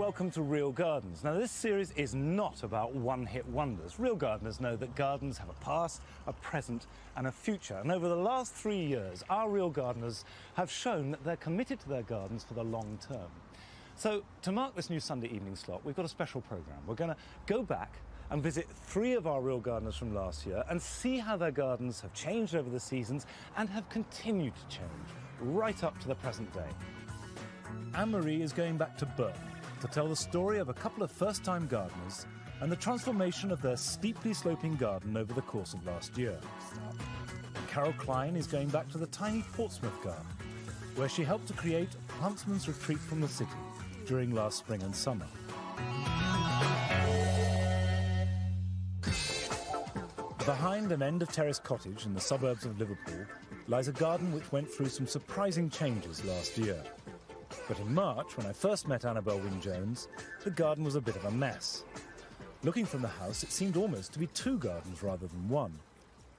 welcome to Real Gardens. Now, this series is not about one-hit wonders. Real gardeners know that gardens have a past, a present and a future. And over the last 3 years, our Real Gardeners have shown that they're committed to their gardens for the long term. So, to mark this new Sunday evening slot, we've got a special programme. We're going to go back and visit 3 of our Real Gardeners from last year and see how their gardens have changed over the seasons and have continued to change right up to the present day. Anne-Marie is going back to Burton to tell the story of a couple of first-time gardeners and the transformation of their steeply sloping garden over the course of last year. And Carol Klein is going back to the tiny Portsmouth garden, where she helped to create a plantsman's retreat from the city during last spring and summer. Behind an end-of-terrace cottage in the suburbs of Liverpool lies a garden which went through some surprising changes last year. But in March, when I first met Annabel Wynne-Jones, the garden was a bit of a mess. Looking from the house, it seemed almost to be 2 gardens rather than 1.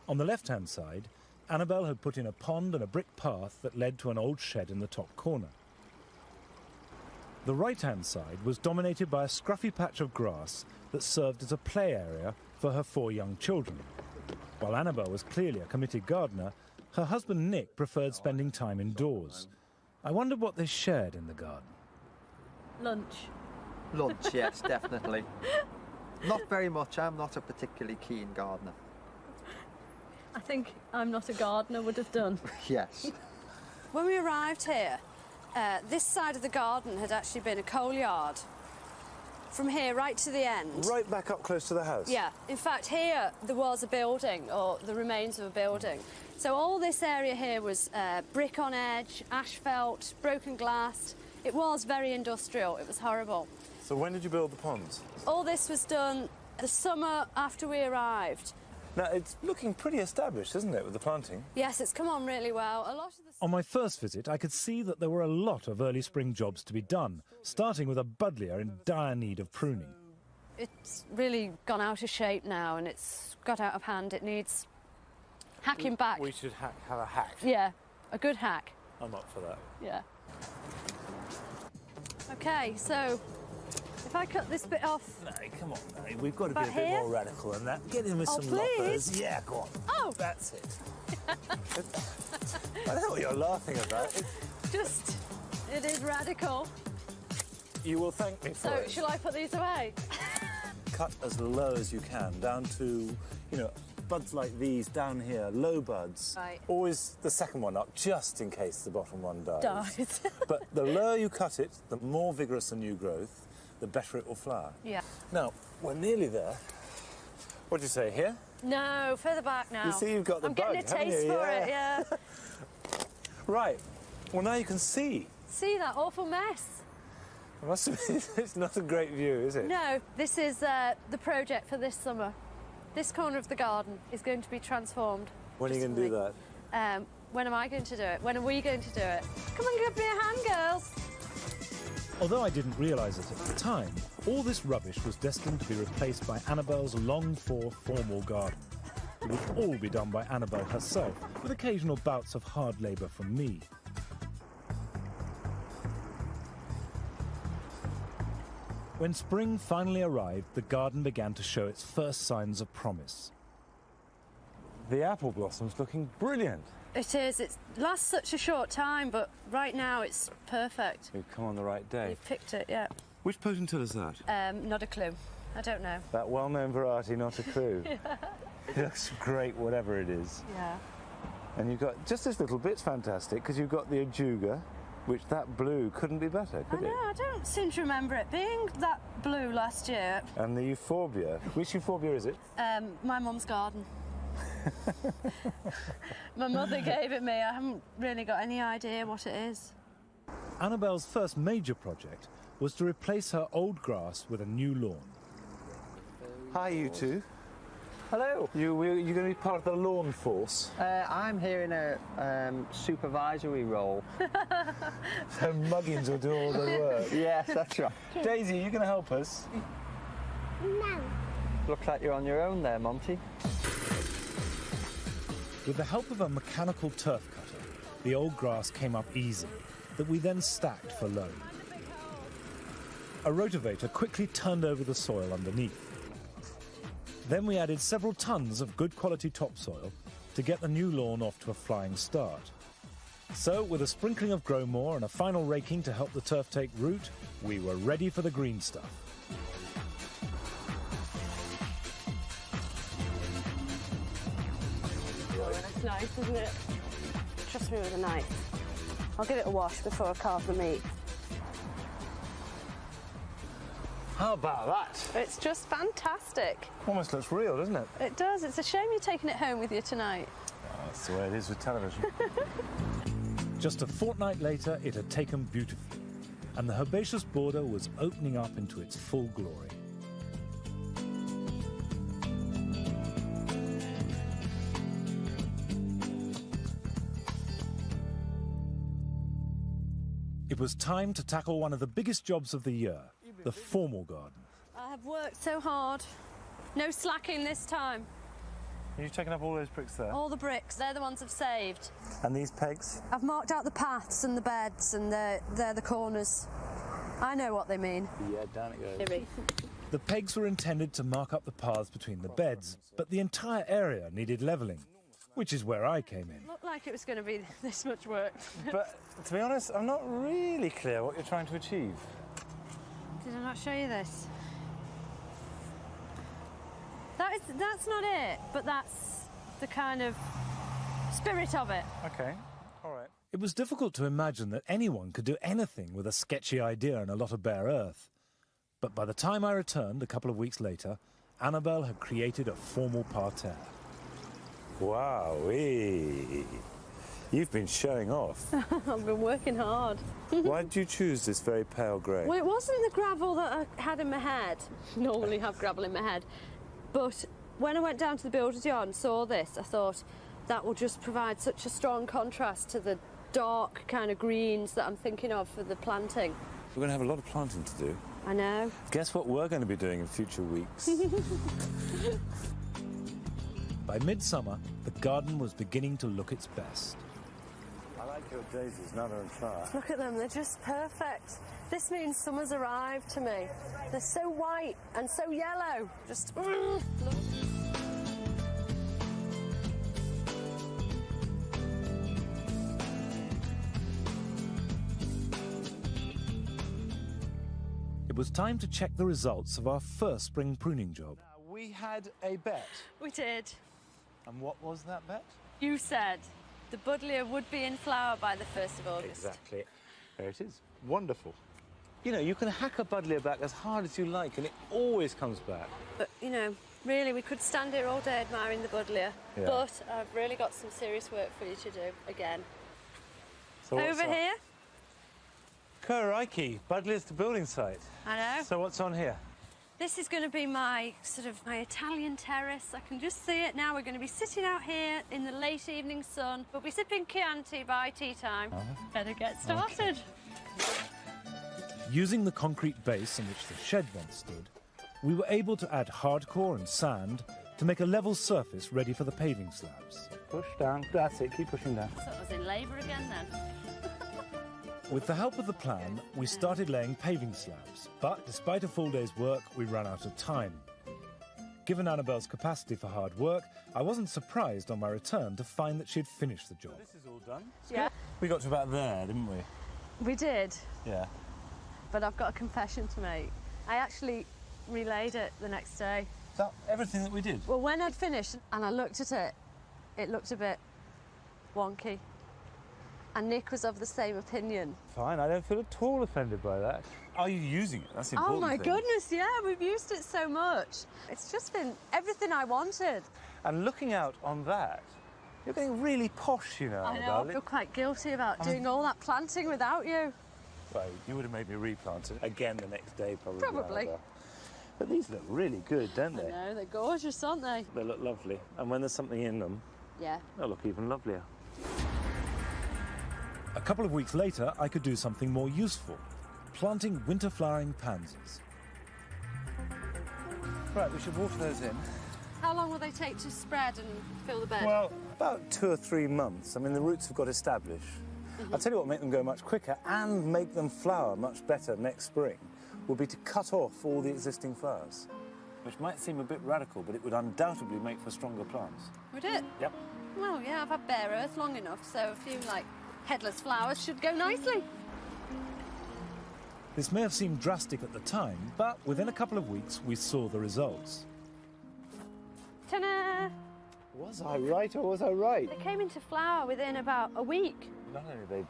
On the left-hand side, Annabel had put in a pond and a brick path that led to an old shed in the top corner. The right-hand side was dominated by a scruffy patch of grass that served as a play area for her 4 young children. While Annabel was clearly a committed gardener, her husband Nick preferred spending time indoors. I wondered what they shared in the garden. Lunch. Lunch, yes, definitely. Not very much. I'm not a particularly keen gardener. I think I'm not a gardener would have done. Yes. When we arrived here, this side of the garden had actually been a coal yard. From here right to the end. Right back up close to the house? Yeah. In fact, here there was a building, or the remains of a building. So all this area here was brick on edge, asphalt, broken glass. It was very industrial. It was horrible. So when did you build the ponds? All this was done the summer after we arrived. Now, it's looking pretty established, isn't it, with the planting? Yes, it's come on really well. A lot of the... On my first visit, I could see that there were a lot of early spring jobs to be done, starting with a buddleia in dire need of pruning. It's really gone out of shape now and it's got out of hand. It needs hacking back. We should have a hack. Yeah, a good hack. I'm up for that. Yeah. OK, so if I cut this bit off... No, come on, Mary. We've got to be a bit here? more radical than that. Get in with some please. loppers. Yeah, go on. Oh! That's it. I don't know what you're laughing about. It is radical. You will thank me for So, it. shall I put these away? Cut as low as you can, down to, buds like these down here, low buds. Right. Always the second one up, just in case the bottom one dies. Dies. But the lower you cut it, the more vigorous the new growth, the better it will flower. Yeah. Now, we're nearly there. What do you say, here? No, further back now. You see you've got the I'm bug, getting a haven't taste you? for it, yeah. Right. Well, now you can see. See that awful mess? It must have been, it's not a great view, is it? No, this is the project for this summer. This corner of the garden is going to be transformed. When are you going to do that? When am I going to do it? When are we going to do it? Come and give me a hand, girls. Although I didn't realise it at the time, all this rubbish was destined to be replaced by Annabel's longed-for formal garden. It would all be done by Annabel herself, with occasional bouts of hard labour from me. When spring finally arrived, the garden began to show its first signs of promise. The apple blossom's looking brilliant. It is. It lasts such a short time, but right now it's perfect. We've come on the right day. You've picked it, yeah. Which potentilla is that? Not a clue. I don't know. That well-known variety, not a clue. Yeah. It looks great, whatever it is. Yeah. And you've got just this little bit's fantastic because you've got the ajuga, which that blue couldn't be better, could it? I don't seem to remember it being that blue last year. And the euphorbia. Which euphorbia is it? My mum's garden. My mother gave it me. I haven't really got any idea what it is. Annabel's first major project was to replace her old grass with a new lawn. Hi, you two. Hello. You're going to be part of the lawn force. I'm here in a supervisory role. So Muggins will do all the work. Yes, that's right. Daisy, you going to help us? No. Looks like you're on your own there, Monty. With the help of a mechanical turf cutter, the old grass came up easily, that we then stacked for load. a rotavator quickly turned over the soil underneath. Then we added several tons of good quality topsoil to get the new lawn off to a flying start. So, with a sprinkling of grow more and a final raking to help the turf take root, we were ready for the green stuff. It's nice, isn't it? Trust me with a knife. I'll give it a wash before I carve the meat. How about that? It's just fantastic. Almost looks real, doesn't it? It does. It's a shame you're taking it home with you tonight. Oh, that's the way it is with television. Just a fortnight later, it had taken beautifully, and the herbaceous border was opening up into its full glory. It was time to tackle one of the biggest jobs of the year, the formal garden. I have worked so hard. No slacking this time. You've taken up all those bricks there? All the bricks, they're the ones I've saved. And these pegs? I've marked out the paths and the beds, and they're the corners. I know what they mean. Yeah, down it goes. The pegs were intended to mark up the paths between the beds, but the entire area needed levelling, which is where I came in. Looked like it was going to be this much work. But to be honest, I'm not really clear what you're trying to achieve. Did I not show you this? That's not it, but that's the kind of spirit of it. OK, all right. It was difficult to imagine that anyone could do anything with a sketchy idea and a lot of bare earth. But by the time I returned a couple of weeks later, Annabelle had created a formal parterre. Wowee! You've been showing off. I've been working hard. Why did you choose this very pale grey? Well, it wasn't the gravel that I had in my head. Normally have gravel in my head. But when I went down to the builder's yard and saw this, I thought that will just provide such a strong contrast to the dark kind of greens that I'm thinking of for the planting. We're going to have a lot of planting to do. I know. Guess what we're going to be doing in future weeks? By midsummer, the garden was beginning to look its best. I like your daisies, now they're in flower. Look at them, they're just perfect. This means summer's arrived to me. They're so white and so yellow. Just, look. It was time to check the results of our first spring pruning job. We had a bet. We did. And what was that bet? You said the buddleia would be in flower by the 1st of August. Exactly. There it is. Wonderful. You know, you can hack a buddleia back as hard as you like and it always comes back. But, you know, really, we could stand here all day admiring the buddleia. Yeah. But I've really got some serious work for you to do again. So what's Over on? here. Crikey, buddleia's the building site. I know. So what's on here? This is going to be my Italian terrace. I can just see it now. We're going to be sitting out here in the late evening sun. We'll be sipping Chianti by tea time. Better get started. Okay. Using the concrete base on which the shed once stood, we were able to add hardcore and sand to make a level surface ready for the paving slabs. Push down. That's it. Keep pushing down. So I was in labour again then. With the help of the plan, we started laying paving slabs, but despite a full day's work, we ran out of time. Given Annabelle's capacity for hard work, I wasn't surprised on my return to find that she'd finished the job. This is all done. Yeah. We got to about there, didn't we? We did, Yeah. but I've got a confession to make. I actually relayed it the next day. Is that everything that we did? Well, when I'd finished and I looked at it, it looked a bit wonky. And Nick was of the same opinion. Fine, I don't feel at all offended by that. Are you using it? That's the Oh important my thing. goodness, yeah, we've used it so much. It's just been everything I wanted. And looking out on that, you're getting really posh, you know. I know, I feel quite guilty about doing all that planting without you. Well, you would have made me replant it again the next day, probably. Probably. Annabelle. But these look really good, don't I they? know, they're gorgeous, aren't they? They look lovely. And when there's something in them, Yeah. they'll look even lovelier. A couple of weeks later, I could do something more useful, planting winter-flowering pansies. Right, we should water those in. How long will they take to spread and fill the bed? Well, about 2 or 3 months. I mean, the roots have got established. I'll tell you what will make them go much quicker and make them flower much better next spring. would be to cut off all the existing flowers, which might seem a bit radical, but it would undoubtedly make for stronger plants. Would it? Yep. Well, yeah, I've had bare earth long enough, so a few, like, headless flowers should go nicely. This may have seemed drastic at the time, but within a couple of weeks, we saw the results. Ta-da! Was I right or was I right? They came into flower within about a week. Not only are they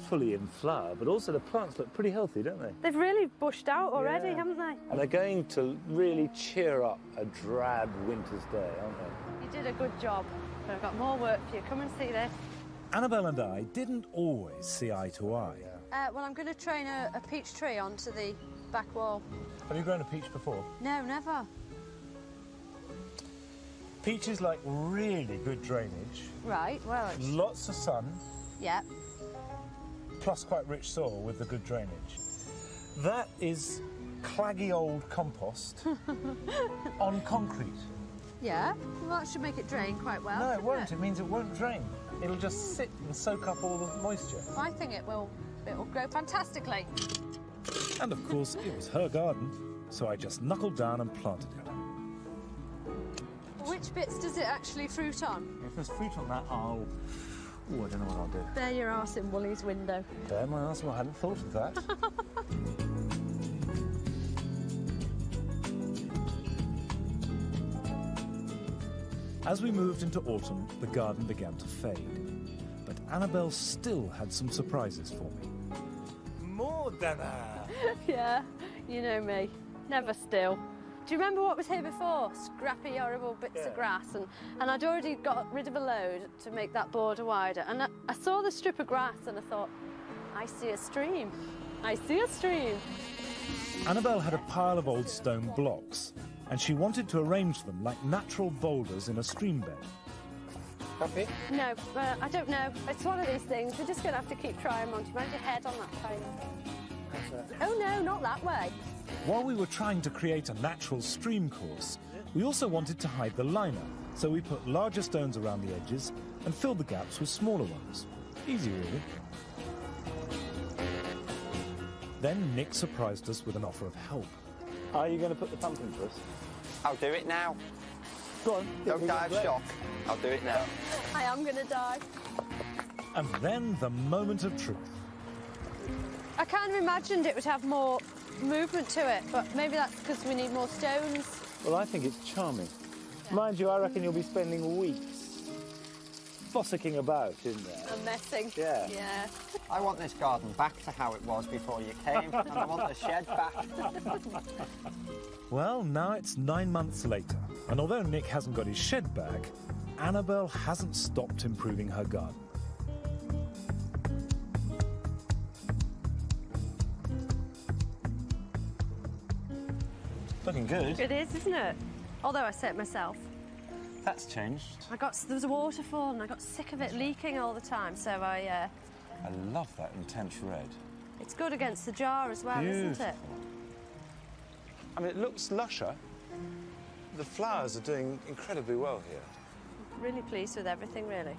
fully in flower, but also the plants look pretty healthy, don't they? They've really bushed out already, Yeah. haven't they? And they're going to really cheer up a drab winter's day, aren't they? You did a good job, but I've got more work for you. Come and see this. Annabelle and I didn't always see eye to eye. Well, I'm going to train a peach tree onto the back wall. Have you grown a peach before? No, never. Peaches like really good drainage, Right, well, it's... lots of sun, Yeah. plus quite rich soil with the good drainage. That is claggy old compost on concrete. Yeah? Well, that should make it drain quite well. No, it shouldn't won't. It means it won't drain. It'll just sit and soak up all the moisture. I think it will grow fantastically. And of course, it was her garden, so I just knuckled down and planted it. Which bits does it actually fruit on? If there's fruit on that, I'll... Oh, I don't know what I'll do. Bare your arse in Woolly's window. Bare my ass, well, I hadn't thought of that. As we moved into autumn, the garden began to fade. But Annabelle still had some surprises for me. More than a... Yeah, you know me. Never still. Do you remember what was here before? Scrappy, horrible bits of grass. And I'd already got rid of a load to make that border wider. And I saw the strip of grass and I thought, I see a stream. I see a stream. Annabelle had a pile of old stone blocks, and she wanted to arrange them like natural boulders in a stream bed. Happy? No, I don't know. It's one of these things. We're just going to have to keep trying, Monty. Mind your head on that phone. Oh, no, not that way. While we were trying to create a natural stream course, we also wanted to hide the liner, so we put larger stones around the edges and filled the gaps with smaller ones. Easy, really. Then Nick surprised us with an offer of help. Are you going to put the pumpkin for us? I'll do it now. Go on. Don't die of shock. I'll do it now. I am going to die. And then the moment of truth. I kind of imagined it would have more movement to it, but maybe that's because we need more stones. Well, I think it's charming. Mind you, I reckon you'll be spending weeks fossicking about in there. I'm messing. Yeah. Yeah. I want this garden back to how it was before you came, and I want the shed back. Well, now it's 9 months later, and although Nick hasn't got his shed back, Annabelle hasn't stopped improving her garden. Looking good. It is, isn't it? Although I say it myself. That's changed. There was a waterfall and I got sick of it leaking all the time, so I love that intense red. it's good against the jar as well, isn't it? I mean, it looks lusher. The flowers are doing incredibly well here. Really pleased with everything, really.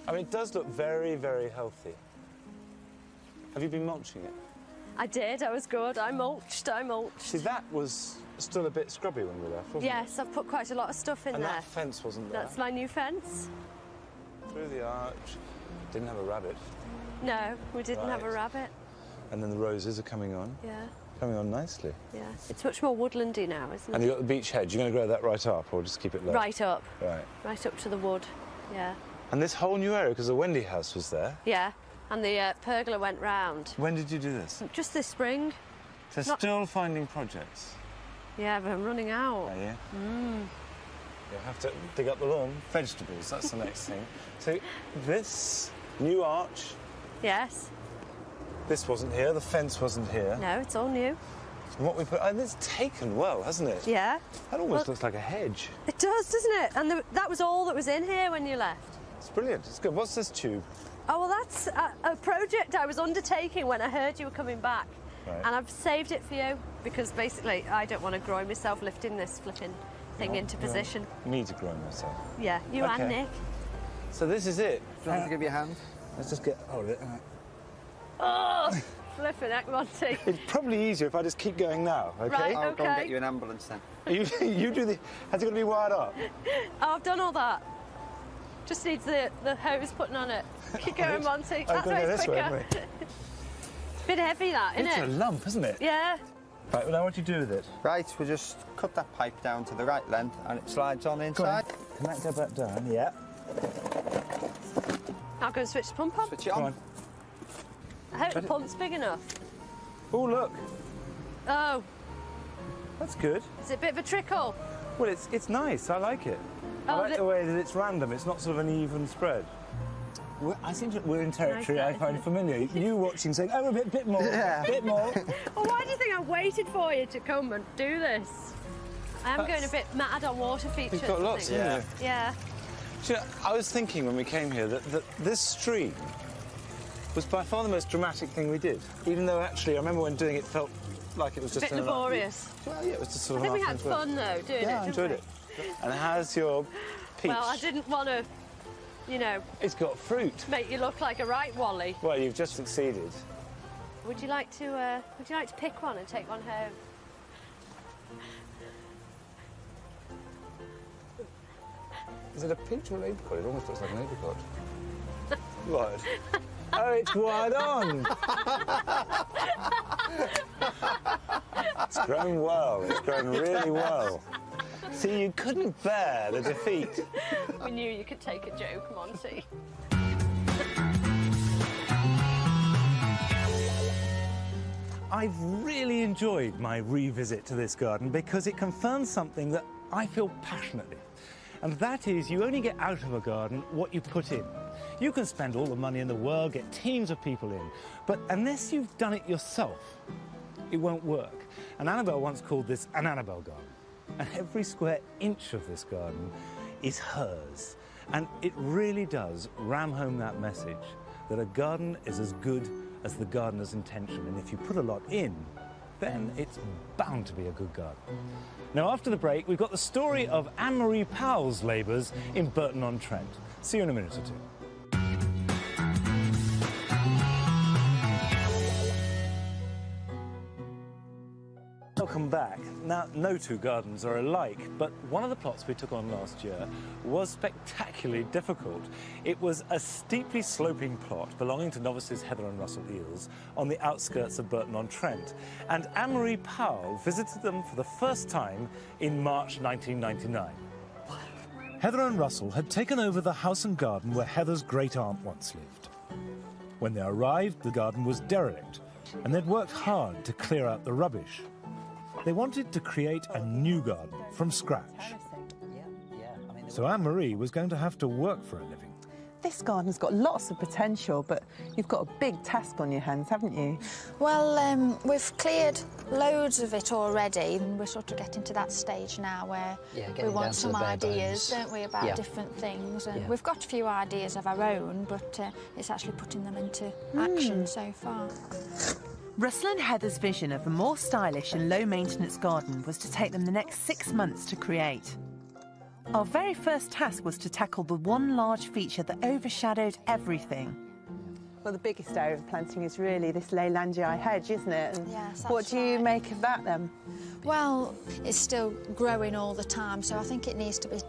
I mean, it does look very, very healthy. Have you been mulching it? I did, I was good. I mulched. See, that was still a bit scrubby when we left, wasn't it? Yes, I've put quite a lot of stuff in And there. that fence wasn't there. That's my new fence. Through the arch. Didn't have a rabbit. No, we didn't have a Right. rabbit. And then the roses are coming on. Yeah, Coming on nicely. yeah. It's much more woodlandy now, isn't And it? you've got the beech hedge. You're going to grow that right up or just keep it low? Right up. Right. Right up to the wood. Yeah. And this whole new area, because the Wendy house was there. Yeah. And the pergola went round. When did you do this? Just this spring. They're Not- still finding projects. Yeah, but I'm running out. Are you? You'll have to dig up the lawn. Vegetables, that's the next thing. So this new arch, Yes. this wasn't here, the fence wasn't here. No, it's all new. And what we put, and it's taken well, hasn't it? Yeah. That almost Well- looks like a hedge. It does, doesn't it? And that was all that was in here when you left. It's brilliant, it's good. What's this tube? Oh, well, that's a project I was undertaking when I heard you were coming back. Right. And I've saved it for you because basically I don't want to groin myself lifting this flipping thing into position. Me to grow myself. Yeah, you Okay. and Nick. So this is it. Do you want me to give you a hand? Let's just get hold of it. Oh, Flipping heck, Monty. It's probably easier if I just keep going now, OK? Right. I'll go and Okay. get you an ambulance then. You do the... Has it got to be wired up? Oh, I've done all that. Just needs the hose putting on it. Keep going, Monty. Oh, That's go why this it's way, quicker. haven't Bit heavy, that, we? isn't It's a it? lump, isn't it? Yeah. Right, well, now what do you do with it? Right, we'll just cut that pipe down to the right length and it slides on Go on. inside. Can that go back down? Yeah. I'll go and switch the pump on. Switch it Come on. on. I hope the pump's big enough. Oh, look. Oh, That's good. is it a bit of a trickle? Well, it's nice. I like it. I Oh, like the way that it's random. It's not sort of an even spread. We're in territory I find familiar. You watching saying, oh, a bit more, Yeah. bit more. Well, why do you think I waited for you to come and do this? I am going a bit mad on water features. You've got I lots, think. haven't you? Yeah. Do you know, I was thinking when we came here that this stream was by far the most dramatic thing we did. Even though actually, I remember when doing it felt like it was A just bit an laborious. Well, yeah, it was just sort I of think we an had afternoon's work. fun though doing it. Yeah, I didn't enjoyed we? it. And how's your peach? Well, I didn't want to, you know, It's got fruit. make you look like a right Wally. Well, you've just succeeded. Would you like to pick one and take one home? Is it a peach or an apricot? It almost looks like an apricot. What? Oh, it's wide on. It's growing well. It's growing really well. See, you couldn't bear the defeat. We knew you could take a joke, Monty. I've really enjoyed my revisit to this garden because it confirms something that I feel passionately. And that is, you only get out of a garden what you put in. You can spend all the money in the world, get teams of people in, but unless you've done it yourself, it won't work. And Annabelle once called this an Annabelle garden. And every square inch of this garden is hers. And it really does ram home that message that a garden is as good as the gardener's intention. And if you put a lot in, then it's bound to be a good garden. Now, after the break, we've got the story of Anne-Marie Powell's labours in Burton-on-Trent. See you in a minute or two. Welcome back. Now, no two gardens are alike, but one of the plots we took on last year was spectacularly difficult. It was a steeply sloping plot belonging to novices Heather and Russell Eales on the outskirts of Burton-on-Trent, and Anne-Marie Powell visited them for the first time in March 1999. Heather and Russell had taken over the house and garden where Heather's great-aunt once lived. When they arrived, the garden was derelict, and they'd worked hard to clear out the rubbish. They wanted to create a new garden from scratch. So Anne-Marie was going to have to work for a living. This garden's got lots of potential, but you've got a big task on your hands, haven't you? Well, we've cleared loads of it already, and we're sort of getting to that stage now where we want some ideas, don't we, about different things. And we've got a few ideas of our own, but it's actually putting them into action so far. Russell and Heather's vision of a more stylish and low-maintenance garden was to take them the next 6 months to create. Our very first task was to tackle the one large feature that overshadowed everything. Well, the biggest area of planting is really this Leylandii hedge, isn't it? And yes, what do you make of that, then? Well, it's still growing all the time, so I think it needs to be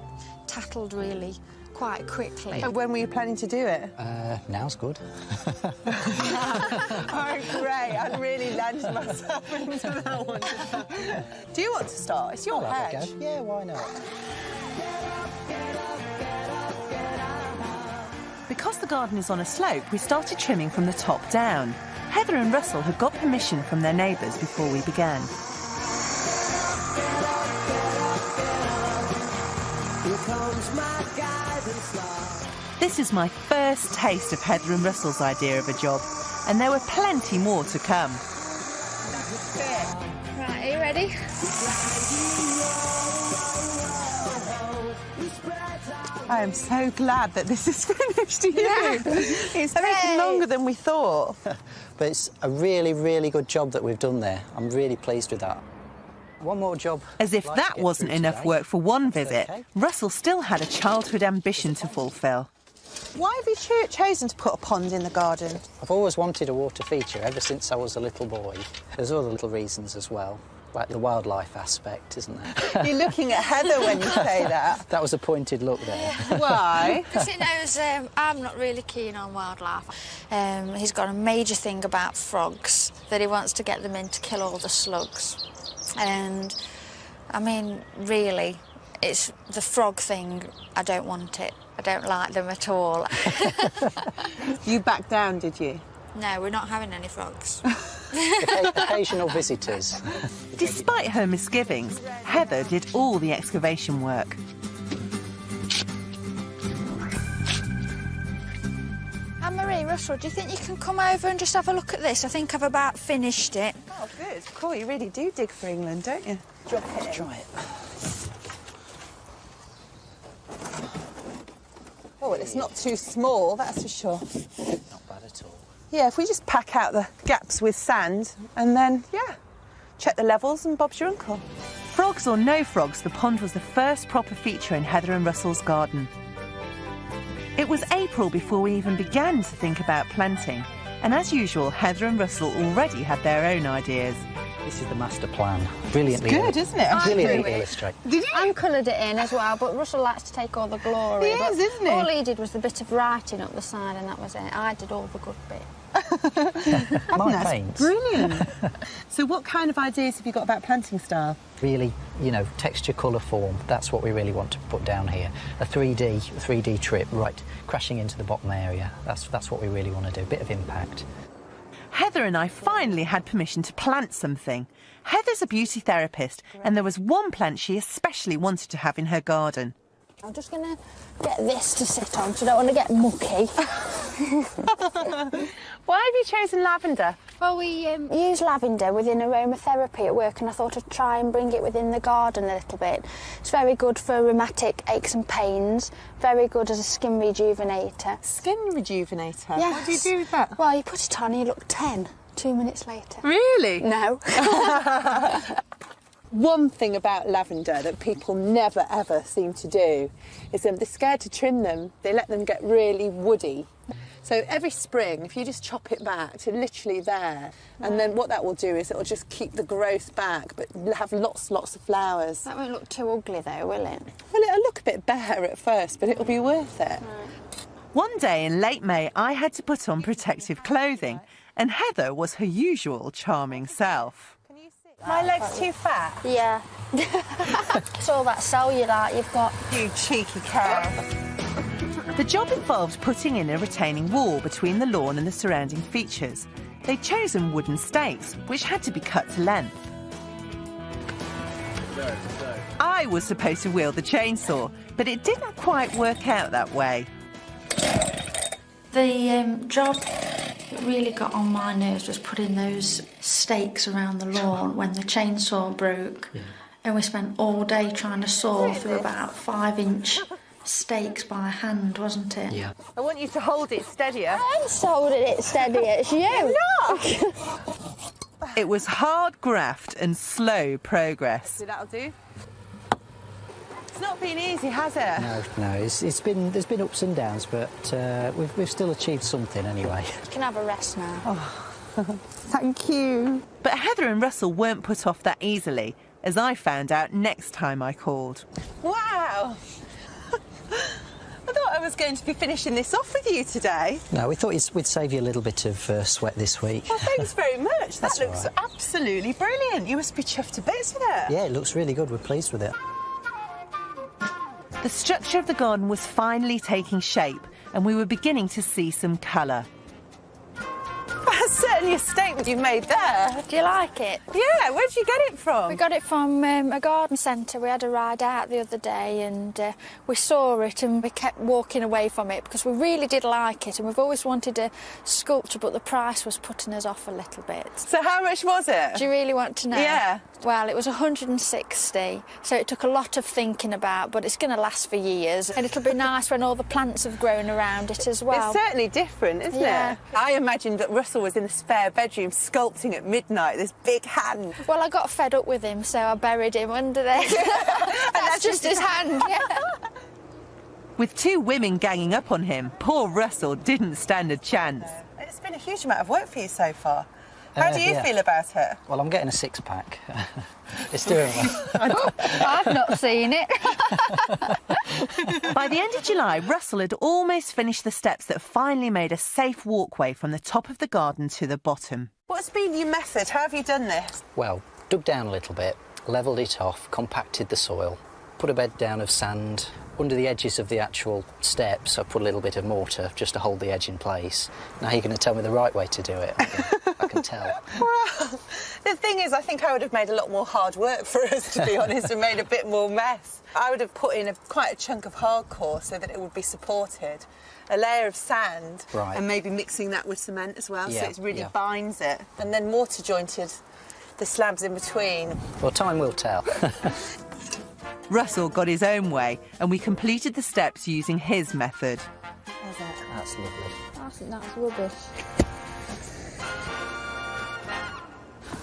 tackled really quite quickly. And when were you planning to do it? Now's good. Oh, great. I'd really landed myself into that one. Do you want to start? It's your hedge. Yeah, why not? Because the garden is on a slope, we started trimming from the top down. Heather and Russell had got permission from their neighbours before we began. This is my first taste of Heather and Russell's idea of a job, and there were plenty more to come. Right, are you ready? I am so glad that this is finished. It's taken longer than we thought. But it's a really, really good job that we've done there. I'm really pleased with that. One more job. As if I'd like to that get wasn't through enough today. work for one That's visit, okay. Russell still had a childhood ambition to fulfil. Why have you chosen to put a pond in the garden? I've always wanted a water feature ever since I was a little boy. There's other little reasons as well, like the wildlife aspect, isn't there? You're looking at Heather when you say that. That was a pointed look there. Why? Because he knows I'm not really keen on wildlife. He's got a major thing about frogs, that he wants to get them in to kill all the slugs. And, I mean, really, it's the frog thing, I don't want it. I don't like them at all. You backed down, did you? No, we're not having any frogs. Occasional visitors. Despite her misgivings, Heather did all the excavation work. Anne-Marie, Russell, do you think you can come over and just have a look at this? I think I've about finished it. Oh, good. Cool, you really do dig for England, don't you? Drop it. Try it. Oh, well, it's not too small, that's for sure. Not bad at all. Yeah, if we just pack out the gaps with sand and then, yeah, check the levels and Bob's your uncle. Frogs or no frogs, the pond was the first proper feature in Heather and Russell's garden. It was April before we even began to think about planting, and as usual, Heather and Russell already had their own ideas. This is the master plan. Brilliantly. It's good, isn't it? Brilliantly illustrated. Did you? I coloured it in as well, but Russell likes to take all the glory. He is, isn't he? All he did was the bit of writing up the side, and that was it. I did all the good bit. My paints. Brilliant. So what kind of ideas have you got about planting style? Really, you know, texture, colour, form. That's what we really want to put down here. A 3D trip, right, crashing into the bottom area. That's what we really want to do. A bit of impact. Heather and I finally had permission to plant something. Heather's a beauty therapist, and there was one plant she especially wanted to have in her garden. I'm just going to get this to sit on, so I don't want to get mucky. Why have you chosen lavender? Well, we use lavender within aromatherapy at work, and I thought I'd try and bring it within the garden a little bit. It's very good for rheumatic aches and pains, very good as a skin rejuvenator. Skin rejuvenator? Yes. What do you do with that? Well, you put it on and you look 10 2 minutes later. Really? No. One thing about lavender that people never, ever seem to do is they're scared to trim them. They let them get really woody. So every spring, if you just chop it back to literally there, and then what that will do is it'll just keep the growth back, but have lots of flowers. That won't look too ugly, though, will it? Well, it'll look a bit bare at first, but it'll be worth it. Right. One day in late May, I had to put on protective clothing, and Heather was her usual charming self. My leg's too fat? Yeah. It's all that cellulite you've got. You cheeky cow. The job involved putting in a retaining wall between the lawn and the surrounding features. They'd chosen wooden stakes, which had to be cut to length. I was supposed to wield the chainsaw, but it didn't quite work out that way. The job that really got on my nerves was putting those stakes around the lawn when the chainsaw broke. Yeah. And we spent all day trying to saw through about 5-inch stakes by hand, wasn't it? Yeah. I want you to hold it steadier. I'm holding it steadier, it's you. No! It was hard graft and slow progress. So that'll do. It's not been easy, has it? No. There's been ups and downs, but we've still achieved something anyway. You can have a rest now. Oh, thank you. But Heather and Russell weren't put off that easily, as I found out next time I called. Wow! I thought I was going to be finishing this off with you today. No, we thought we'd save you a little bit of sweat this week. Well, thanks very much. That That's looks all right. absolutely brilliant. You must be chuffed to bits with it. Yeah, it looks really good. We're pleased with it. The structure of the garden was finally taking shape, and we were beginning to see some colour. That's certainly a statement you've made there. Do you like it? Yeah, where did you get it from? We got it from a garden centre. We had a ride out the other day and we saw it and we kept walking away from it because we really did like it, and we've always wanted a sculpture, but the price was putting us off a little bit. So how much was it? Do you really want to know? Yeah. Well, it was 160, so it took a lot of thinking about, but it's going to last for years. And it'll be nice when all the plants have grown around it as well. It's certainly different, isn't it? I imagined that Russell was in the spare bedroom sculpting at midnight, this big hand. Well, I got fed up with him, so I buried him under there. And that's just his hand, yeah. With 2 women ganging up on him, poor Russell didn't stand a chance. It's been a huge amount of work for you so far. How do you feel about it? Well, I'm getting a six-pack. It's doing well. I've not seen it. By the end of July, Russell had almost finished the steps that finally made a safe walkway from the top of the garden to the bottom. What's been your method? How have you done this? Well, dug down a little bit, levelled it off, compacted the soil, put a bed down of sand. Under the edges of the actual steps, I put a little bit of mortar just to hold the edge in place. Now you're going to tell me the right way to do it. I can tell. Well, the thing is, I think I would have made a lot more hard work for us, to be honest, and made a bit more mess. I would have put in quite a chunk of hardcore so that it would be supported, a layer of sand, and maybe mixing that with cement as well, so it really binds it, and then mortar jointed the slabs in between. Well, time will tell. Russell got his own way, and we completed the steps using his method. That's lovely. I think that's rubbish.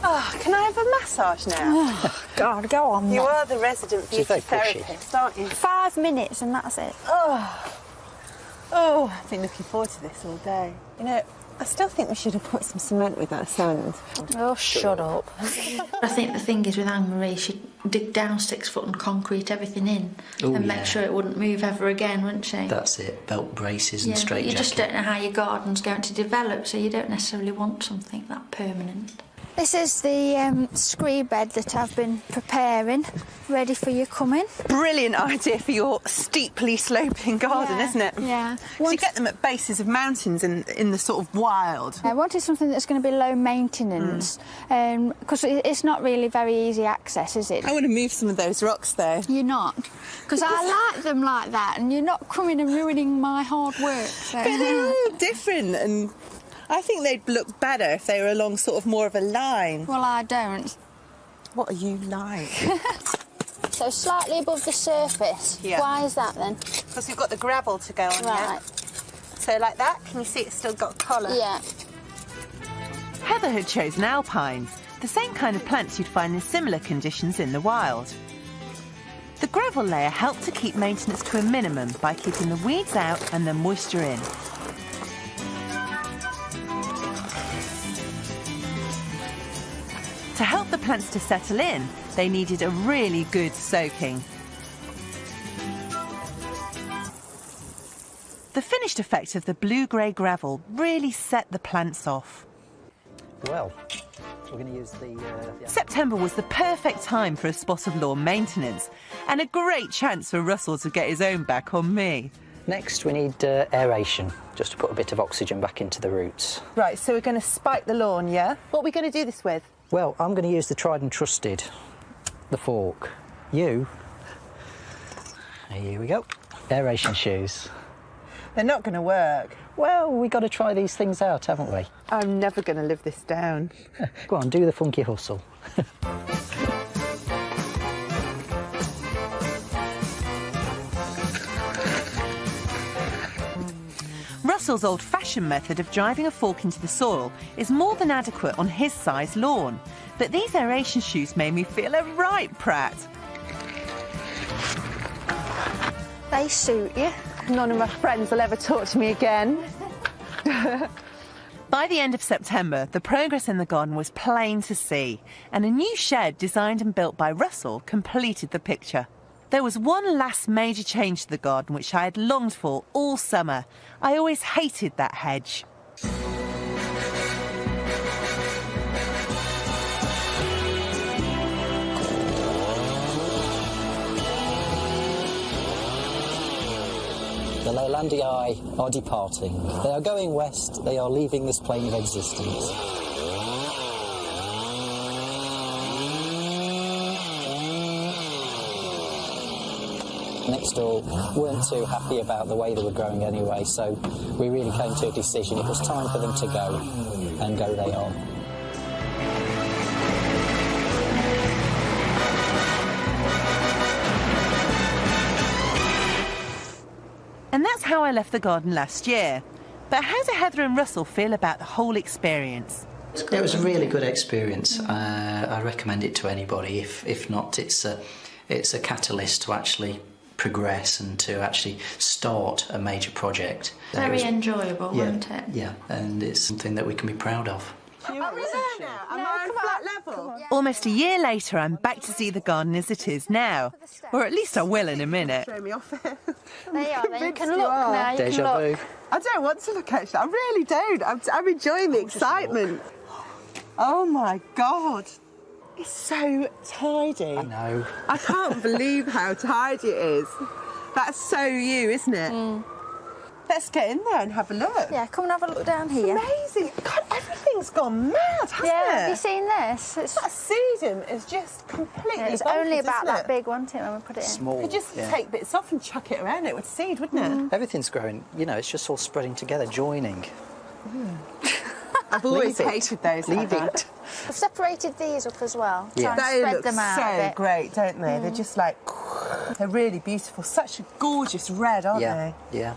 Oh, can I have a massage now? Oh, God, go on. You are the resident beauty therapist, aren't you? 5 minutes and that's it. Oh, I've been looking forward to this all day. You know, I still think we should have put some cement with that sand. Oh, shut up. I think the thing is with Anne-Marie, she'd dig down 6 foot and concrete everything in and make sure it wouldn't move ever again, wouldn't she? That's it, belt braces and straight You jacket. just don't know how your garden's going to develop, so you don't necessarily want something that permanent. This is the scree bed that I've been preparing, ready for you coming. Brilliant idea for your steeply sloping garden, isn't it? Yeah. So you get them at bases of mountains in the sort of wild. I wanted something that's going to be low maintenance, because it's not really very easy access, is it? I want to move some of those rocks, though. You're not? Because I like them like that, and you're not coming and ruining my hard work. So. But they're all different, and I think they'd look better if they were along sort of more of a line. Well, I don't. What are you like? So slightly above the surface. Yeah. Why is that then? Because we've got the gravel to go on, right. So like that, can you see it's still got colour? Yeah. Heather had chosen alpines, the same kind of plants you'd find in similar conditions in the wild. The gravel layer helped to keep maintenance to a minimum by keeping the weeds out and the moisture in. To help the plants to settle in, they needed a really good soaking. The finished effect of the blue-grey gravel really set the plants off. Well, we're going to use the... September was the perfect time for a spot of lawn maintenance, and a great chance for Russell to get his own back on me. Next, we need aeration, just to put a bit of oxygen back into the roots. Right, so we're going to spike the lawn, yeah? What are we going to do this with? Well, I'm going to use the tried and trusted, the fork. You, here we go, aeration shoes. They're not going to work. Well, we've got to try these things out, haven't we? I'm never going to live this down. Go on, do the funky hustle. Russell's old-fashioned method of driving a fork into the soil is more than adequate on his size lawn, but these aeration shoes made me feel a right prat. They suit you. None of my friends will ever talk to me again. By the end of September, the progress in the garden was plain to see, and a new shed designed and built by Russell completed the picture. There was one last major change to the garden which I had longed for all summer. I always hated that hedge. The Leylandii are departing. They are going west, they are leaving this plane of existence. Next door weren't too happy about the way they were growing anyway, so we really came to a decision. It was time for them to go, and go they are. And that's how I left the garden last year. But how do Heather and Russell feel about the whole experience? It was a really good experience. I recommend it to anybody. If not, it's a catalyst to actually progress and to actually start a major project. Very enjoyable, wasn't it? Yeah, and it's something that we can be proud of. Are we there now? Am I on flat level? Almost a year later, I'm back to see the garden as it is now. Or at least I will in a minute. Throw me off it. There you are, then you can look now. You can Deja vu. look. I don't want to look, actually. I really don't. I'm enjoying the excitement. Oh, my God. It's so tidy. I know. I can't believe how tidy it is. That's so you, isn't it? Let's get in there and have a look. Yeah, come and have a look down here. Amazing. God, everything's gone mad, hasn't it? Have you seen this? That sedum is just completely It's bonkers, only about isn't that it? big, wasn't it, when we put it in? Small. You could just yeah. take bits off and chuck it around. It would seed, wouldn't it? Everything's growing, you know, it's just all spreading together, joining. I've always Leave it. hated those. Leave like that. it. I've separated these up as well. Yeah. Try and They spread look them out a so bit. great, don't they? They're just like, they're really beautiful. Such a gorgeous red, aren't Yeah, they? yeah.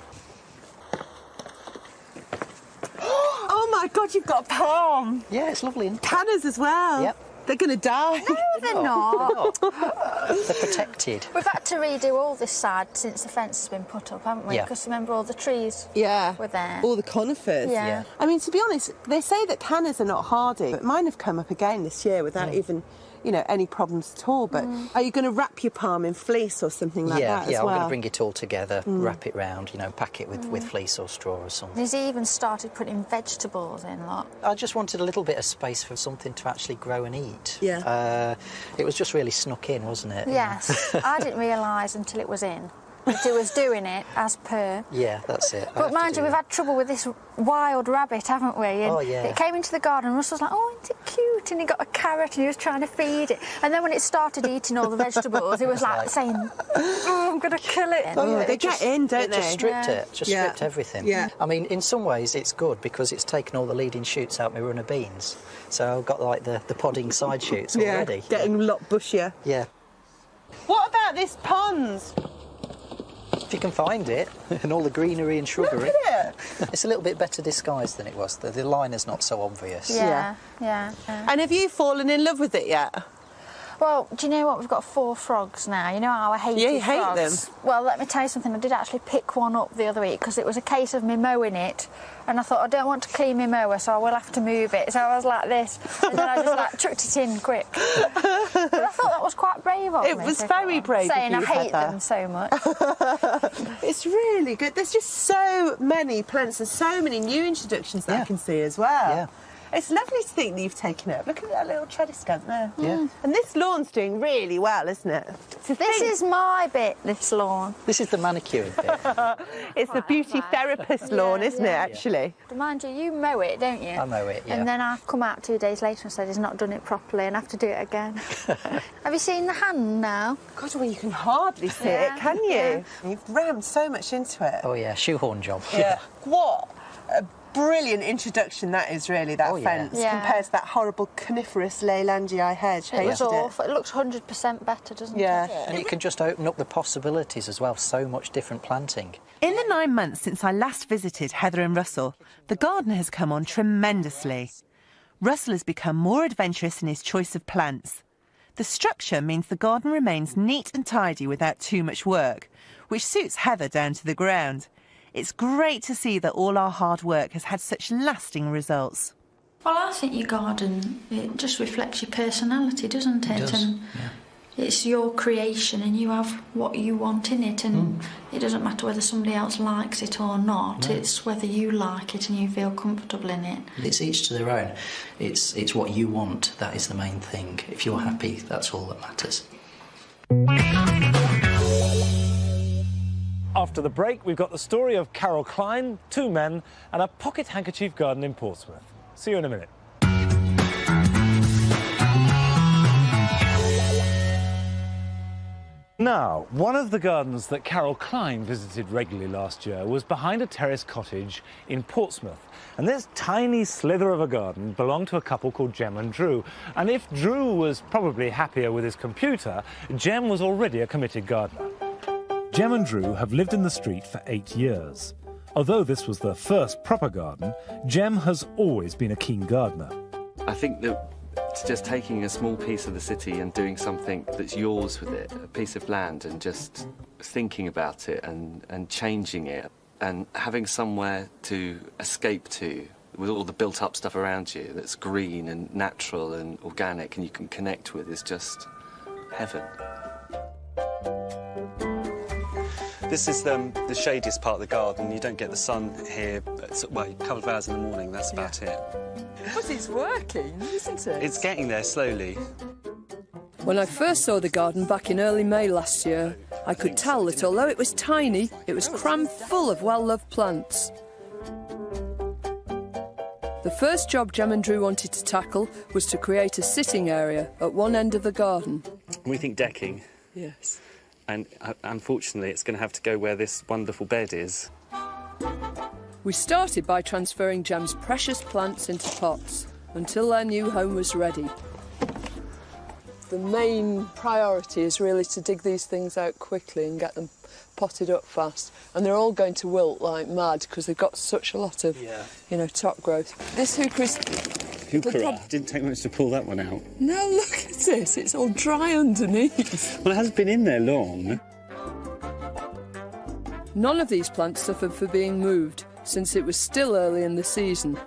Oh my God, you've got a palm. Yeah, it's lovely. Isn't it? Canners as well. Yep. They're going to die. No, they're not. They're protected. We've had to redo all this side since the fence has been put up, haven't we? Yeah. Because remember, all the trees Yeah. were there. All the conifers. Yeah. Yeah. I mean, to be honest, they say that canners are not hardy, but mine have come up again this year without even, you know, any problems at all. But are you going to wrap your palm in fleece or something like that Yeah, as I'm well? going to bring it all together, wrap it round, you know, pack it with fleece or straw or something. He's even started putting vegetables in, lot. I just wanted a little bit of space for something to actually grow and eat. Yeah. It was just really snuck in, wasn't it? Yes, I didn't realise until it was in that it was doing it as per. Yeah, that's it. I But have to mind do you, we've that. had trouble with this wild rabbit, haven't we? And Oh, yeah. it came into the garden and Russell's like, oh, isn't it cute? And he got a carrot and he was trying to feed it. And then when it started eating all the vegetables, he was like saying, oh, I'm going to kill it. Oh, they get in, don't It just they? stripped it, just Yeah. stripped everything. Yeah. I mean, in some ways it's good because it's taken all the leading shoots out my runner beans. So I've got like the podding side shoots already. Getting a lot bushier. Yeah. What about this pond? If you can find it, and all the greenery and shrubbery. Look at it. It's a little bit better disguised than it was. The line is not so obvious. Yeah. And have you fallen in love with it yet? Well, do you know what? We've got 4 frogs now. You know how I hate Yeah, you hate frogs? them. Well, let me tell you something. I did actually pick one up the other week because it was a case of me mowing it. And I thought, I don't want to clean my mower, so I will have to move it. So I was like this. And then I just like chucked it in quick. But I thought that was quite brave of me. It was to very go on, brave of saying you, I hate Heather. them so much. It's really good. There's just so many plants and so many new introductions that I Yeah. can see as well. Yeah. It's lovely to think that you've taken it up. Look at that little cheddar skunk there. Yeah. And this lawn's doing really well, isn't it? This is my bit, this lawn. This is the manicuring bit. It's the beauty therapist lawn, isn't it, actually? But mind you, you mow it, don't you? I mow it, yeah. And then I come out 2 days later and said he's not done it properly and I have to do it again. Have you seen the hand now? God, well, you can hardly see Yeah, it, can you? yeah. You've rammed so much into it. Oh yeah, shoehorn job. Yeah. What a brilliant introduction that is, really, that Oh, yeah. fence, Yeah. compared to that horrible coniferous Leylandii hedge. It was Hated it. awful. It looks 100% better, doesn't Yeah. it? And it can just open up the possibilities as well, so much different planting. In the 9 months since I last visited Heather and Russell, the garden has come on tremendously. Russell has become more adventurous in his choice of plants. The structure means the garden remains neat and tidy without too much work, which suits Heather down to the ground. It's great to see that all our hard work has had such lasting results. Well, I think your garden, it just reflects your personality, doesn't it? It does, And yeah. it's your creation and you have what you want in it, and it doesn't matter whether somebody else likes it or not. No. It's whether you like it and you feel comfortable in it. It's each to their own. It's what you want, that is the main thing. If you're happy, that's all that matters. After the break, we've got the story of Carol Klein, 2 men, and a pocket handkerchief garden in Portsmouth. See you in a minute. Now, one of the gardens that Carol Klein visited regularly last year was behind a terrace cottage in Portsmouth. And this tiny slither of a garden belonged to a couple called Jem and Drew. And if Drew was probably happier with his computer, Jem was already a committed gardener. Jem and Drew have lived in the street for 8 years. Although this was their first proper garden, Jem has always been a keen gardener. I think that to just taking a small piece of the city and doing something that's yours with it, a piece of land, and just thinking about it and changing it and having somewhere to escape to with all the built-up stuff around you that's green and natural and organic and you can connect with is just heaven. This is the shadiest part of the garden. You don't get the sun here, well, a couple of hours in the morning, that's about it. But it's working, isn't it? It's getting there slowly. When I first saw the garden back in early May last year, I could tell that although it was tiny, it was crammed full of well-loved plants. The first job Jem and Drew wanted to tackle was to create a sitting area at one end of the garden. We think decking. Yes. And unfortunately, it's going to have to go where this wonderful bed is. We started by transferring Jem's precious plants into pots until their new home was ready. The main priority is really to dig these things out quickly and get them potted up fast. And they're all going to wilt like mad because they've got such a lot of, you know, top growth. This heuchera... Didn't take much to pull that one out. No, look at this. It's all dry underneath. Well, it hasn't been in there long. None of these plants suffered for being moved, since it was still early in the season.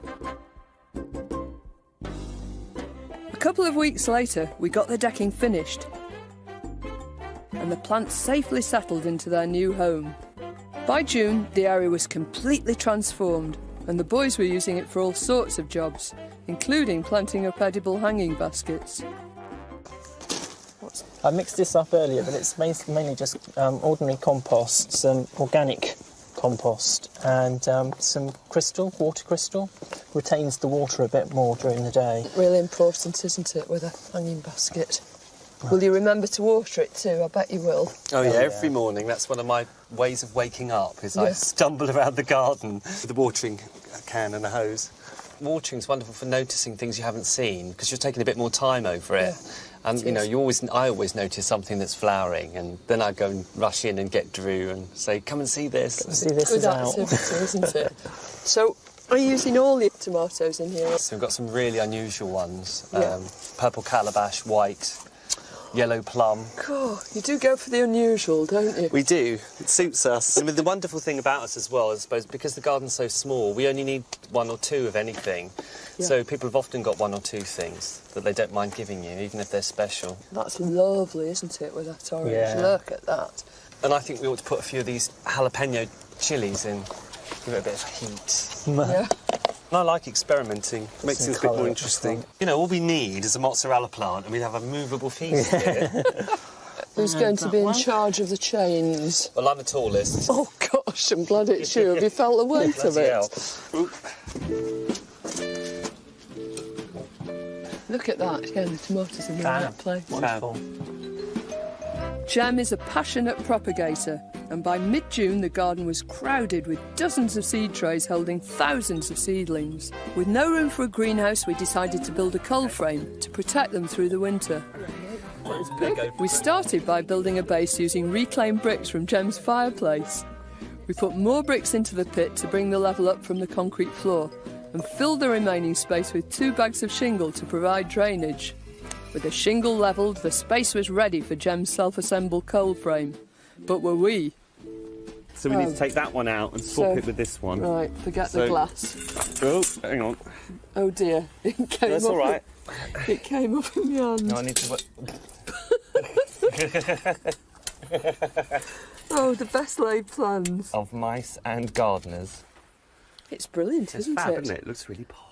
A couple of weeks later, we got the decking finished, and the plants safely settled into their new home. By June, the area was completely transformed, and the boys were using it for all sorts of jobs, including planting up edible hanging baskets. I mixed this up earlier, but it's mainly just ordinary compost, some organic compost, and some water crystal. Retains the water a bit more during the day. Really important, isn't it, with a hanging basket? Right. Will you remember to water it too? I bet you will. Oh yeah, every morning. That's one of my ways of waking up, is I stumble around the garden with a watering can and a hose. Watering's wonderful for noticing things you haven't seen, because you're taking a bit more time over it. And, you know, I always notice something that's flowering, and then I go and rush in and get Drew and say, come and see this. Come and see this. Good activity, isn't it? So, are you using all the tomatoes in here? So we've got some really unusual ones. Purple calabash, white, yellow plum. God, you do go for the unusual, don't you? We do. It suits us. And the wonderful thing about us as well, I suppose, because the garden's so small, we only need one or two of anything. So people have often got one or two things that they don't mind giving you, even if they're special. That's lovely, isn't it, with that orange? Look at that. And I think we ought to put a few of these jalapeno chilies in, give it a bit of heat. Yeah. And I like experimenting. It makes things a bit more interesting. You know, all we need is a mozzarella plant and we'd have a movable feast here. Who's going to be in charge of the chains? Well, I'm the tallest. Oh, gosh, I'm glad it's you. Have you felt the weight of it? Look at that. Again, the tomatoes in the right place. Wonderful. Jem is a passionate propagator, and by mid-June the garden was crowded with dozens of seed trays holding thousands of seedlings. With no room for a greenhouse, we decided to build a cold frame to protect them through the winter. We started by building a base using reclaimed bricks from Jem's fireplace. We put more bricks into the pit to bring the level up from the concrete floor, and filled the remaining space with 2 bags of shingle to provide drainage. With the shingle levelled, the space was ready for Jem's self-assembled cold frame. But were we? So we need to take that one out and swap it with this one. Right, forget the glass. Oh, hang on. Oh dear, it came That's up. all right. It came up in my hand. No, I need to... Oh, the best laid plans. Of mice and gardeners. It's brilliant, It's isn't fab, it? isn't it? It looks really posh.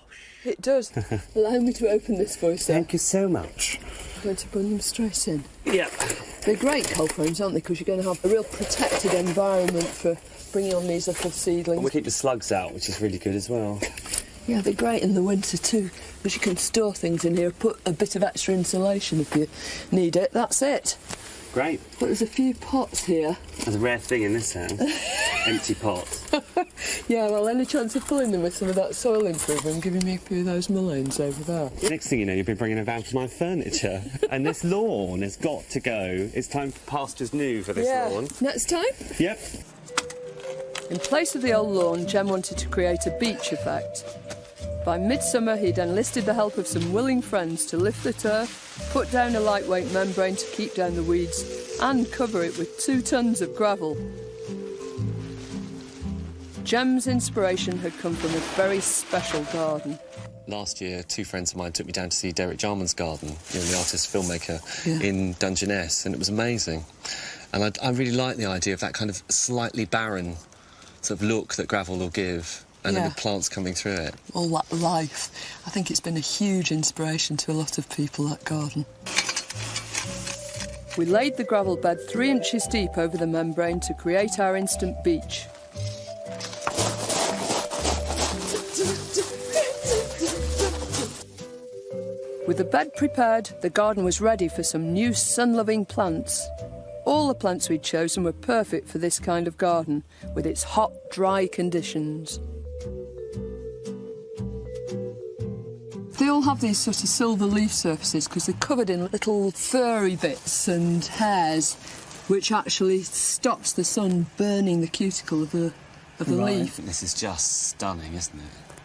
It does. Allow me to open this for you, sir. Thank you so much. I'm going to bring them straight in. Yeah. They're great cold frames, aren't they? Because you're going to have a real protected environment for bringing on these little seedlings. And we keep the slugs out, which is really good as well. Yeah, they're great in the winter too, because you can store things in here, put a bit of extra insulation if you need it. That's it. Great. But there's a few pots here. That's a rare thing in this house. Empty pots. Yeah, well, any chance of filling them with some of that soil improvement, giving me a few of those mulleins over there. Next thing you know, you've been bringing around my furniture. And this lawn has got to go. It's time for pastures new for this lawn. Next time? Yep. In place of the old lawn, Jem wanted to create a beach effect. By midsummer, he'd enlisted the help of some willing friends to lift the turf, put down a lightweight membrane to keep down the weeds, and cover it with 2 tons of gravel. Jem's inspiration had come from a very special garden. Last year, 2 friends of mine took me down to see Derek Jarman's garden, the artist-filmmaker in Dungeness, and it was amazing. And I really like the idea of that kind of slightly barren sort of look that gravel will give, and then the plants coming through it. All that life. I think it's been a huge inspiration to a lot of people, that garden. We laid the gravel bed 3 inches deep over the membrane to create our instant beach. With the bed prepared, the garden was ready for some new sun-loving plants. All the plants we'd chosen were perfect for this kind of garden, with its hot, dry conditions. They all have these sort of silver leaf surfaces because they're covered in little furry bits and hairs, which actually stops the sun burning the cuticle of the leaf. This is just stunning, isn't it?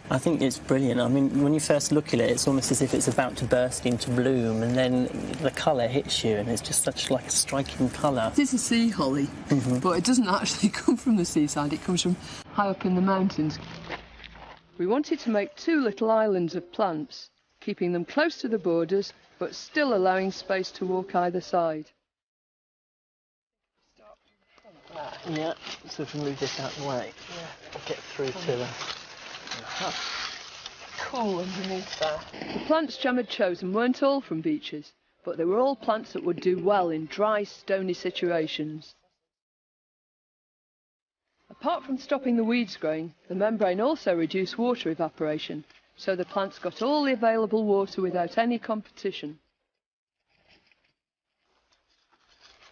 I think it's brilliant. I mean, when you first look at it, it's almost as if it's about to burst into bloom, and then the colour hits you, and it's just such like a striking colour. It is a sea holly, but it doesn't actually come from the seaside. It comes from high up in the mountains. We wanted to make 2 little islands of plants, keeping them close to the borders, but still allowing space to walk either side. Yeah, so if we move this out of the way, get through to the... Cool underneath there. The plants Jem had chosen weren't all from beaches, but they were all plants that would do well in dry, stony situations. Apart from stopping the weeds growing, the membrane also reduced water evaporation, so the plants got all the available water without any competition.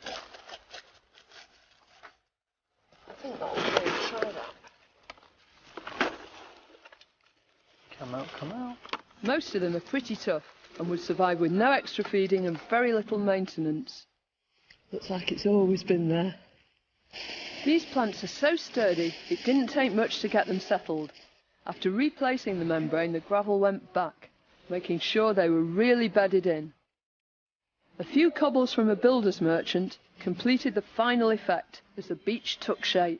I think that will do. Try that. Come out, come out. Most of them are pretty tough and would survive with no extra feeding and very little maintenance. Looks like it's always been there. These plants are so sturdy, it didn't take much to get them settled. After replacing the membrane, the gravel went back, making sure they were really bedded in. A few cobbles from a builder's merchant completed the final effect as the beach took shape.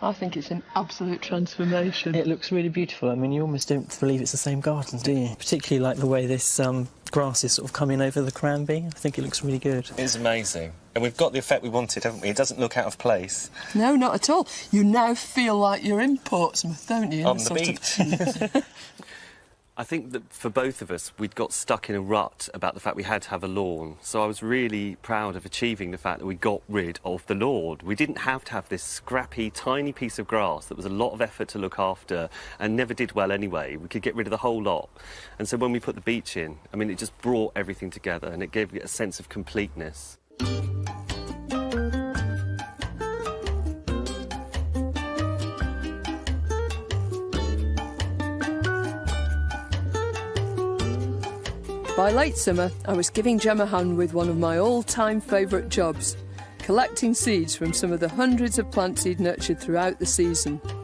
I think it's an absolute transformation. It looks really beautiful. I mean, you almost don't believe it's the same garden, do you? Particularly like the way this grass is sort of coming over the cranberry. I think it looks really good. It's amazing. And we've got the effect we wanted, haven't we? It doesn't look out of place. No, not at all. You now feel like you're in Portsmouth, don't you? On the beach. I think that for both of us, we'd got stuck in a rut about the fact we had to have a lawn. So I was really proud of achieving the fact that we got rid of the lawn. We didn't have to have this scrappy, tiny piece of grass that was a lot of effort to look after and never did well anyway. We could get rid of the whole lot. And so when we put the beach in, I mean, it just brought everything together and it gave it a sense of completeness. By late summer, I was giving Jem a hand with one of my all-time favourite jobs, collecting seeds from some of the hundreds of plants he'd nurtured throughout the season. We've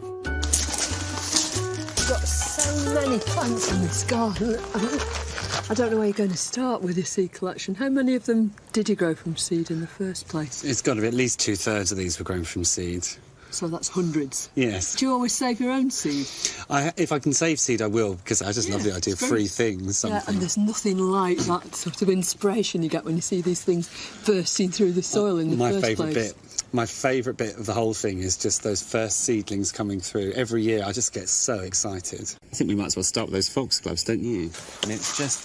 got so many plants in this garden. I don't know where you're going to start with your seed collection. How many of them did you grow from seed in the first place? It's got to be at least 2/3 of these were grown from seed. So that's hundreds. Yes. Do you always save your own seed? If I can save seed, I will, because I just love the idea of free things. Yeah, and there's nothing like that sort of inspiration you get when you see these things bursting through the soil in the first place. My favourite bit of the whole thing is just those first seedlings coming through. Every year I just get so excited. I think we might as well start with those foxgloves, don't you? And it's just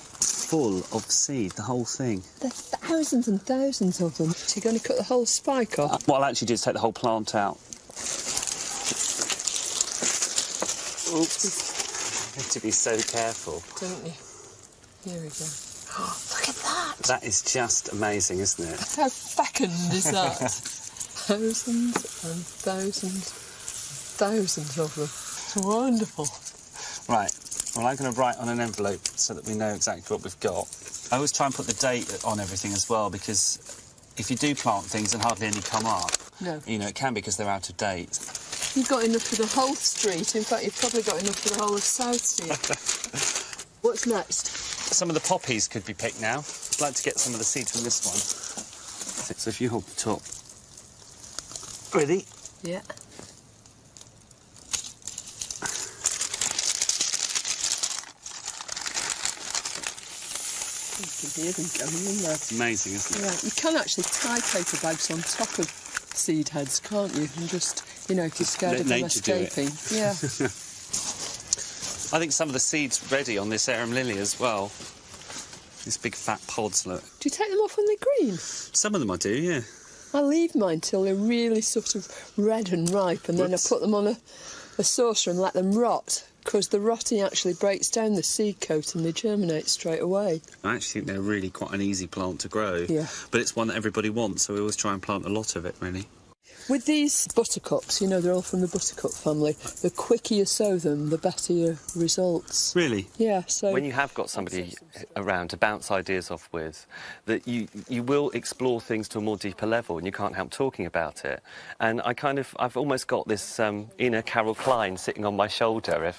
full of seed, the whole thing. There's thousands and thousands of them. So you're going to cut the whole spike off? What I'll actually do is take the whole plant out. Oops. You have to be so careful. Don't you? Here we go. Oh, look at that! That is just amazing, isn't it? How fecund is that? Thousands and thousands, thousands of them. It's wonderful. Right. Well, I'm going to write on an envelope so that we know exactly what we've got. I always try and put the date on everything as well, because if you do plant things and hardly any come up, no. You know, it can be because they're out of date. You've got enough for the whole street. In fact, you've probably got enough for the whole of Southsea. What's next? Some of the poppies could be picked now. I'd like to get some of the seeds from this one. So if you hold the top. Ready? Yeah. You can hear them going in there. It's amazing, isn't it? Yeah, you can actually tie paper bags on top of seed heads, can't you? And just, you know, if you're scared of them escaping. Yeah. I think some of the seeds ready on this arum lily as well. These big fat pods, look. Do you take them off when they're green? Some of them I do, yeah. I leave mine till they're really sort of red and ripe, and then I put them on a saucer and let them rot, because the rotting actually breaks down the seed coat and they germinate straight away. I actually think they're really quite an easy plant to grow. Yeah. But it's one that everybody wants, so we always try and plant a lot of it, really. With these buttercups, you know, they're all from the buttercup family, the quicker you sow them, the better your results. Really? Yeah, so... When you have got somebody around to bounce ideas off with, that you will explore things to a more deeper level and you can't help talking about it. And I've almost got this inner Carol Klein sitting on my shoulder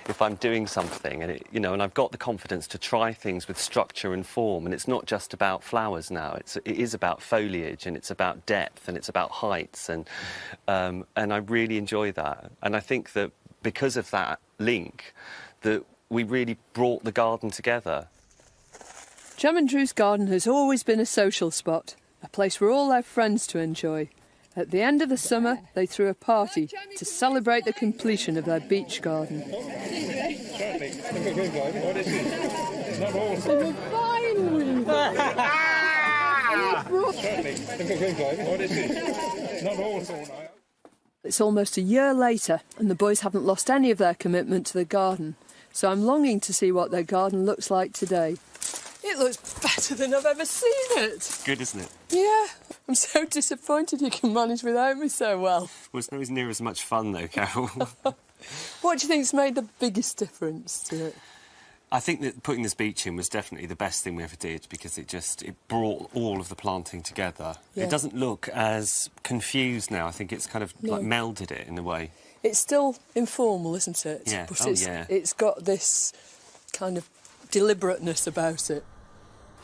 if I'm doing something, and and I've got the confidence to try things with structure and form, and it's not just about flowers now, it is about foliage, and it's about depth, and it's about heights, and I really enjoy that. And I think that because of that link, that we really brought the garden together. Jam and Drew's garden has always been a social spot, a place for all their friends to enjoy. At the end of the summer, they threw a party to celebrate the completion of their beach garden. It's almost a year later, and the boys haven't lost any of their commitment to the garden, so I'm longing to see what their garden looks like today. It looks better than I've ever seen it. Good, isn't it? Yeah. I'm so disappointed you can manage without me so well. Well, it's nowhere near as much fun, though, Carol. What do you think's made the biggest difference to it? I think that putting this beach in was definitely the best thing we ever did, because it brought all of the planting together. Yeah. It doesn't look as confused now. I think it's kind of like melded it in a way. It's still informal, isn't it? Yeah. But it's got this kind of deliberateness about it.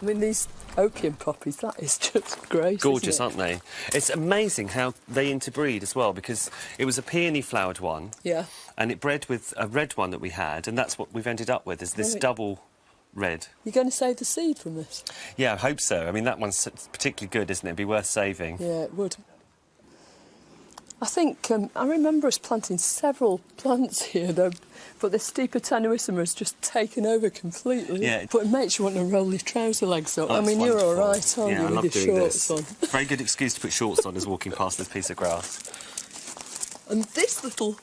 I mean, these opium poppies, that is just great. Gorgeous, aren't they? It's amazing how they interbreed as well, because it was a peony flowered one. Yeah. And it bred with a red one that we had, and that's what we've ended up with, is this double red. You're going to save the seed from this? Yeah, I hope so. I mean, that one's particularly good, isn't it? It'd be worth saving. Yeah, it would. I think, I remember us planting several plants here, though, but the steeper tenuissima has just taken over completely. Yeah. But it makes you want to roll your trouser legs up. Oh, I mean, you're all right, aren't you, with your shorts on? Very good excuse to put shorts on is walking past this piece of grass. And this little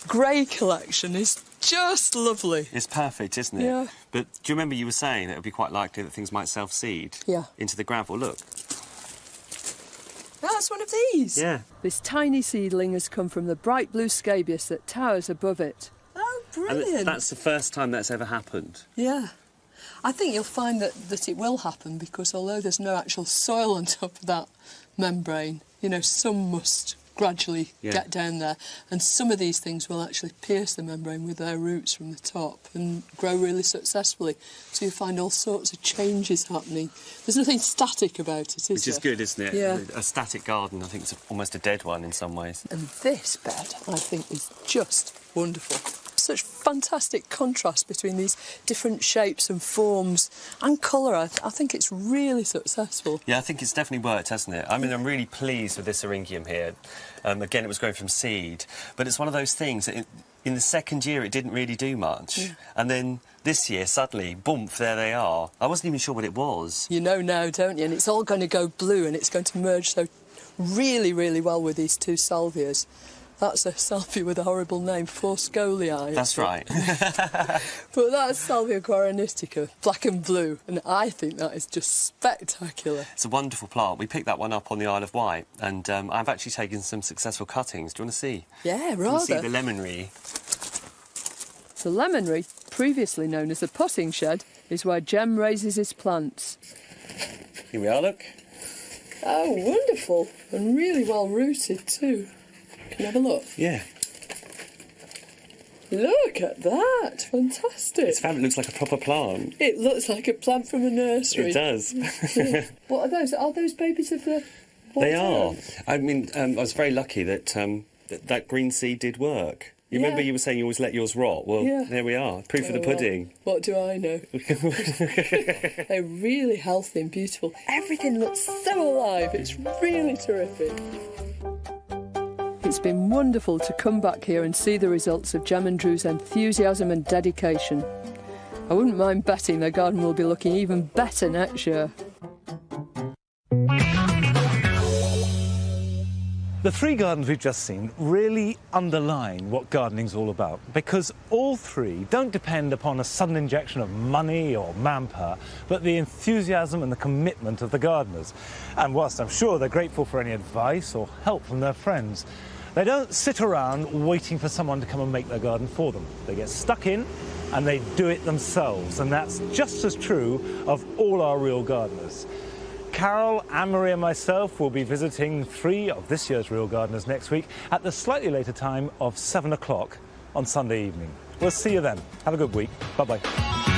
grey collection is just lovely. It's perfect, isn't it? Yeah. But do you remember you were saying that it would be quite likely that things might self-seed into the gravel? Look. That's one of these. Yeah. This tiny seedling has come from the bright blue scabious that towers above it. Oh, brilliant. And that's the first time that's ever happened. Yeah. I think you'll find that it will happen, because although there's no actual soil on top of that membrane, you know, some must gradually get down there, and some of these things will actually pierce the membrane with their roots from the top and grow really successfully. So you find all sorts of changes happening. There's nothing static about it, is there? Which is good, isn't it? Yeah. A static garden, I think it's almost a dead one in some ways. And this bed, I think, is just wonderful. Such fantastic contrast between these different shapes and forms and colour. I think it's really successful. Yeah, I think it's definitely worked, hasn't it? I mean, I'm really pleased with this syringium here. Again, it was growing from seed, but it's one of those things that in the second year it didn't really do much. Yeah. And then this year, suddenly, boom, there they are. I wasn't even sure what it was. You know now, don't you? And it's all going to go blue, and it's going to merge so really, really well with these two salvias. That's a salvia with a horrible name, Forscolii. That's right. But that's Salvia guaranistica, black and blue, and I think that is just spectacular. It's a wonderful plant. We picked that one up on the Isle of Wight, and I've actually taken some successful cuttings. Do you want to see? Yeah, rather. Do you want to see the lemonry? The lemonry, previously known as the potting shed, is where Jem raises his plants. Here we are, look. Oh, wonderful. And really well rooted too. Can you have a look? Yeah. Look at that. Fantastic. This fabric looks like a proper plant. It looks like a plant from a nursery. It does. What are those? Are those babies of the... They are. I mean, I was very lucky that that green seed did work. You remember you were saying you always let yours rot? Well, there we are. Proof of the pudding. Well, what do I know? They're really healthy and beautiful. Everything looks so alive. It's really terrific. It's been wonderful to come back here and see the results of Jem and Drew's enthusiasm and dedication. I wouldn't mind betting their garden will be looking even better next year. The three gardens we've just seen really underline what gardening's all about, because all three don't depend upon a sudden injection of money or manpower, but the enthusiasm and the commitment of the gardeners. And whilst I'm sure they're grateful for any advice or help from their friends, they don't sit around waiting for someone to come and make their garden for them. They get stuck in and they do it themselves, and that's just as true of all our real gardeners. Carol, Anne-Marie and myself will be visiting 3 of this year's Real Gardeners next week at the slightly later time of 7 o'clock on Sunday evening. We'll see you then. Have a good week. Bye-bye.